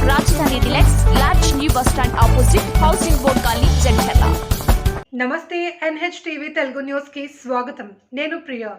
రాజధాని deluxe large new bus stand opposite housing board colony Jadcherla. నమస్తే NHTV Telugu news కి స్వాగతం. నేను ప్రియా.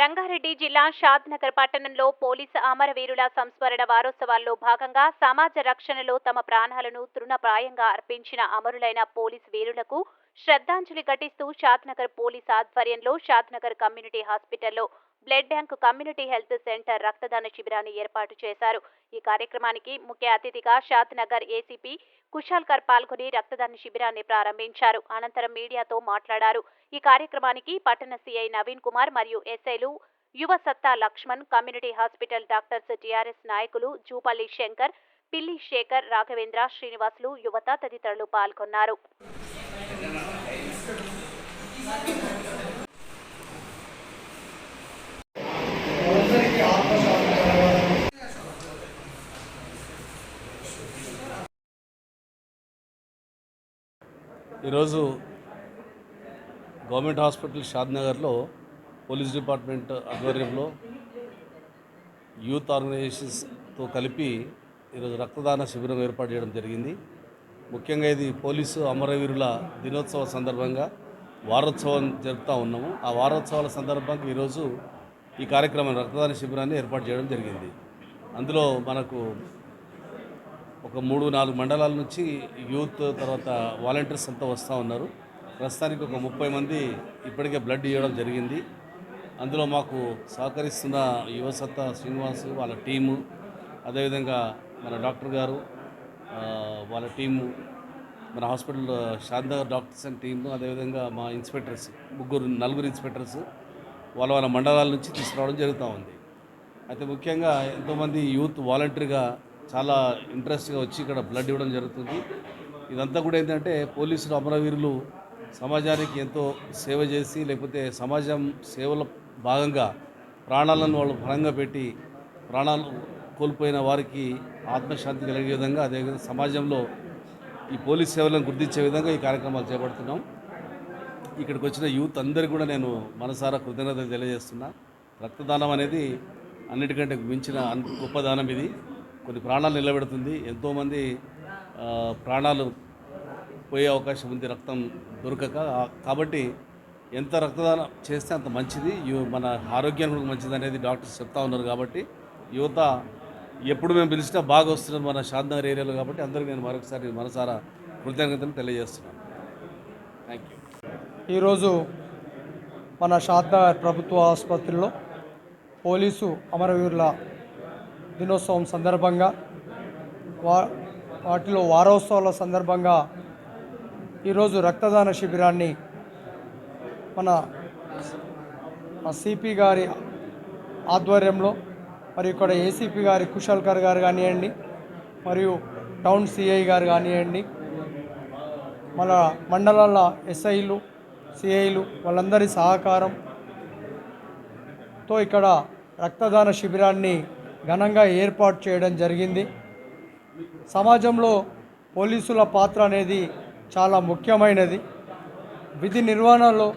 రంగారెడ్డి జిల్లా షాద్నగర్ పట్టణంలో పోలీసు అమరవీరుల సంస్మరణ వారోత్సవాల్లో భాగంగా సమాజ రక్షణలో తమ ప్రాణాలను తృణప్రాయంగా అర్పించిన అమరులైన పోలీసు వీరులకు శ్రద్ధాంజలి ఘటిస్తూ షాద్నగర్ పోలీస్ ఆధ్వర్యంలో షాద్నగర్ కమ్యూనిటీ హాస్పిటల్లో blood bank community health centre రక్తదాన శిబిరాన్ని ఏర్పాటు చేశారు. ఈ కార్యక్రమానికి ముఖ్య అతిథిగా షాద్నగర్ ఏసీపీ కుశాల్కర్ పాల్గొని రక్తదాన శిబిరాన్ని ప్రారంభించారు. అనంతరం మీడియాతో మాట్లాడారు. ఈ కార్యక్రమానికి పట్టణ సిఐ నవీన్ కుమార్ మరియు ఎస్ఐలు యువ సత్తా Laxman, community hospital doctors TRS నాయకులు జూపల్లి శంకర్, పిల్లి శేఖర్, రాఘవేంద్ర, శ్రీనివాసులు, యువత తదితరులు పాల్గొన్నారు. ఈరోజు గవర్నమెంట్ హాస్పిటల్ షాద్నగర్లో పోలీస్ డిపార్ట్మెంట్ ఆధ్వర్యంలో యూత్ ఆర్గనైజేషన్స్తో కలిపి ఈరోజు రక్తదాన శిబిరం ఏర్పాటు చేయడం జరిగింది. ముఖ్యంగా ఇది పోలీసు అమరవీరుల దినోత్సవ సందర్భంగా వారోత్సవం జరుపుతూ ఉన్నాము. ఆ వారోత్సవాల సందర్భంగా ఈరోజు ఈ కార్యక్రమం రక్తదాన శిబిరాన్ని ఏర్పాటు చేయడం జరిగింది. అందులో మనకు ఒక 3-4 మండలాల నుంచి యూత్ తర్వాత వాలంటీర్స్ అంతా వస్తూ ఉన్నారు. ప్రస్తుతానికి ఒక 30 మంది ఇప్పటికే బ్లడ్ ఇవ్వడం జరిగింది. అందులో మాకు సహకరిస్తున్న యువసత్తా శ్రీనివాస్ వాళ్ళ టీము, అదేవిధంగా మన డాక్టర్ గారు వాళ్ళ టీము, మన hospital Shadnagar doctors and team, అదేవిధంగా మా ఇన్స్పెక్టర్స్ 4 ఇన్స్పెక్టర్స్ వాళ్ళ మండలాల నుంచి తీసుకురావడం జరుగుతూ ఉంది. అయితే ముఖ్యంగా ఎంతోమంది యూత్ వాలంటీర్గా చాలా ఇంట్రెస్ట్గా వచ్చి ఇక్కడ బ్లడ్ ఇవ్వడం జరుగుతుంది. ఇదంతా కూడా ఏంటంటే పోలీసులు అమరవీరులు సమాజానికి ఎంతో సేవ చేసి, లేకపోతే సమాజం సేవల భాగంగా ప్రాణాలను వాళ్ళు పరంగా పెట్టి ప్రాణాలు కోల్పోయిన వారికి ఆత్మశాంతి కలిగే విధంగా, అదేవిధంగా సమాజంలో ఈ పోలీస్ సేవలను గుర్తించే విధంగా ఈ కార్యక్రమాలు చేపడుతున్నాం. ఇక్కడికి వచ్చిన యూత్ అందరికీ కూడా నేను మనసారా కృతజ్ఞతలు తెలియజేస్తున్నా. రక్తదానం అనేది అన్నిటికంటే మించిన గొప్ప దానం. ఇది కొన్ని ప్రాణాలు నిలబెడుతుంది. ఎంతోమంది ప్రాణాలు పోయే అవకాశం ఉంది రక్తం దొరకక. కాబట్టి ఎంత రక్తదానం చేస్తే అంత మంచిది, మన ఆరోగ్యానికి మంచిది అనేది డాక్టర్స్ చెప్తా ఉన్నారు. కాబట్టి యువత ఎప్పుడు మేము పిలిచినా బాగా వస్తున్నారు మన షాద్నగర్ ఏరియాలో. కాబట్టి అందరికీ నేను మరొకసారి మనసారా కృతజ్ఞతలు తెలియజేస్తున్నాను. Thank you. ఈరోజు మన షాద్నగర్ ప్రభుత్వ ఆసుపత్రిలో పోలీసు అమరవీరుల దినోత్సవం సందర్భంగా వాటిలో వారోత్సవాల సందర్భంగా ఈరోజు రక్తదాన శిబిరాన్ని మన సిపి గారి ఆధ్వర్యంలో మరియు ఇక్కడ ఏసీపీ గారి కుశాల్కర్ గారు కానివ్వండి, మరియు టౌన్ సిఐ గారు కానివ్వండి, మన మండలాల ఎస్ఐలు, సిఐలు వాళ్ళందరి సహకారంతో ఇక్కడ రక్తదాన శిబిరాన్ని ఘనంగా ఏర్పాటు చేయడం జరిగింది. సమాజంలో పోలీసుల పాత్ర అనేది చాలా ముఖ్యమైనది. విధి నిర్వహణలో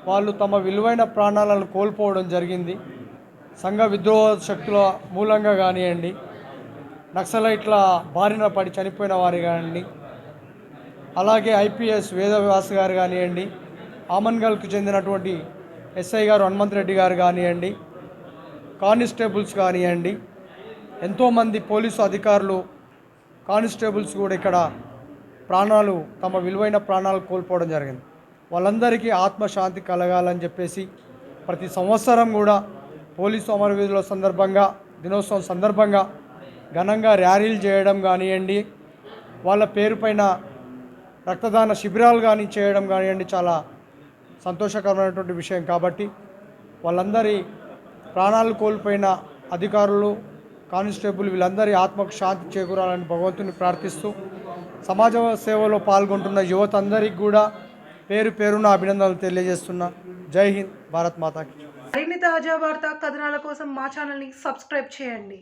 వాళ్ళు తమ విలువైన ప్రాణాలను కోల్పోవడం జరిగింది. సంఘ విద్రోహ శక్తుల మూలంగా కానివ్వండి, నక్సలైట్ల బారిన పడి చనిపోయిన వారు కానివ్వండి, అలాగే ఐపీఎస్ వేదవ్యాస్ గారు కానివ్వండి, ఆమన్గల్కు చెందినటువంటి ఎస్ఐ గారు హనుమంత్ రెడ్డి గారు కానివ్వండి, కానిస్టేబుల్స్ కానివ్వండి, ఎంతోమంది పోలీసు అధికారులు, కానిస్టేబుల్స్ కూడా ఇక్కడ తమ విలువైన ప్రాణాలు కోల్పోవడం జరిగింది. వాళ్ళందరికీ ఆత్మశాంతి కలగాలని చెప్పేసి ప్రతి సంవత్సరం కూడా పోలీసు అమరవీరుల దినోత్సవం సందర్భంగా ఘనంగా ర్యాలీలు చేయడం కానివ్వండి, వాళ్ళ పేరుపైన రక్తదాన శిబిరాలు చేయడం కానివ్వండి చాలా సంతోషకరమైనటువంటి విషయం. కాబట్టి వాళ్ళందరి ప్రాణాలు కోల్పోయిన అధికారులు, కానిస్టేబుల్ వీళ్ళందరి ఆత్మకు శాంతి చేకూరాలని భగవంతుని ప్రార్థిస్తూ సమాజ సేవలో పాల్గొంటున్న యువత అందరికీ కూడా పేరు పేరున అభినందనలు తెలియజేస్తున్నా. జై హింద్, భారత్ మాతాకి. మరిన్ని తాజా వార్తా కథనాల కోసం మా ఛానల్ని సబ్స్క్రైబ్ చేయండి.